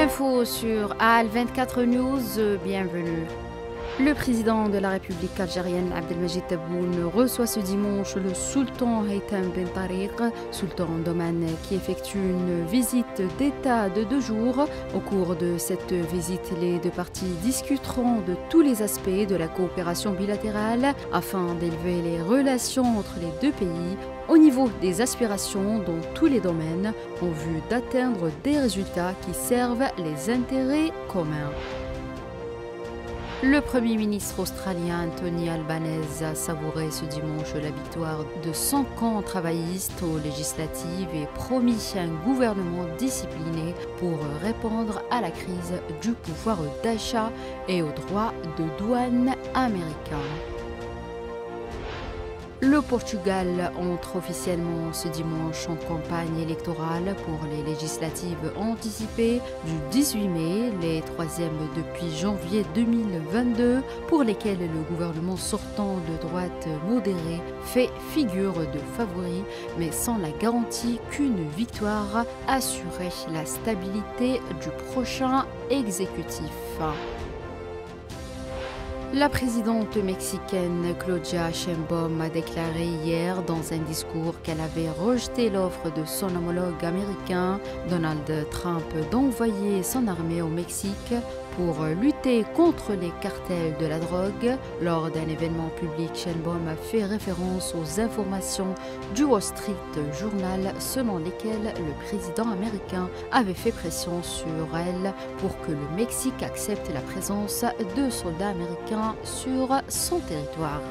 L'info sur AL24 News, bienvenue. Le président de la République algérienne, Abdelmajid Tebboune, reçoit ce dimanche le sultan Haytham Ben Tariq, sultan d'Oman, qui effectue une visite d'État de 2 jours. Au cours de cette visite, les deux parties discuteront de tous les aspects de la coopération bilatérale afin d'élever les relations entre les deux pays au niveau des aspirations dans tous les domaines en vue d'atteindre des résultats qui servent les intérêts communs. Le Premier ministre australien Anthony Albanese a savouré ce dimanche la victoire de son camp travailliste aux législatives et promis un gouvernement discipliné pour répondre à la crise du pouvoir d'achat et aux droits de douane américains. Le Portugal entre officiellement ce dimanche en campagne électorale pour les législatives anticipées du 18 mai, les troisièmes depuis janvier 2022, pour lesquelles le gouvernement sortant de droite modérée fait figure de favori, mais sans la garantie qu'une victoire assurait la stabilité du prochain exécutif. La présidente mexicaine Claudia Sheinbaum a déclaré hier dans un discours qu'elle avait rejeté l'offre de son homologue américain Donald Trump d'envoyer son armée au Mexique pour lutter contre les cartels de la drogue. Lors d'un événement public, Sheinbaum a fait référence aux informations du Wall Street Journal selon lesquelles le président américain avait fait pression sur elle pour que le Mexique accepte la présence de soldats américains sur son territoire.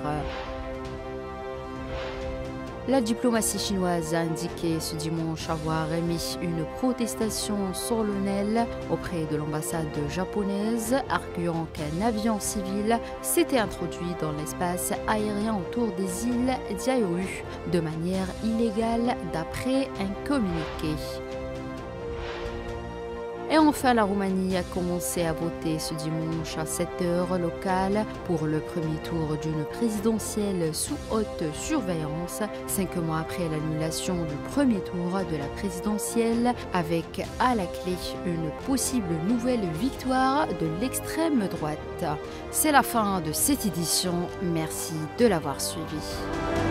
La diplomatie chinoise a indiqué ce dimanche avoir émis une protestation solennelle auprès de l'ambassade japonaise, arguant qu'un avion civil s'était introduit dans l'espace aérien autour des îles Diaoyu de manière illégale d'après un communiqué. Et enfin, la Roumanie a commencé à voter ce dimanche à 7 heures locales pour le premier tour d'une présidentielle sous haute surveillance, 5 mois après l'annulation du premier tour de la présidentielle, avec à la clé une possible nouvelle victoire de l'extrême droite. C'est la fin de cette édition. Merci de l'avoir suivi.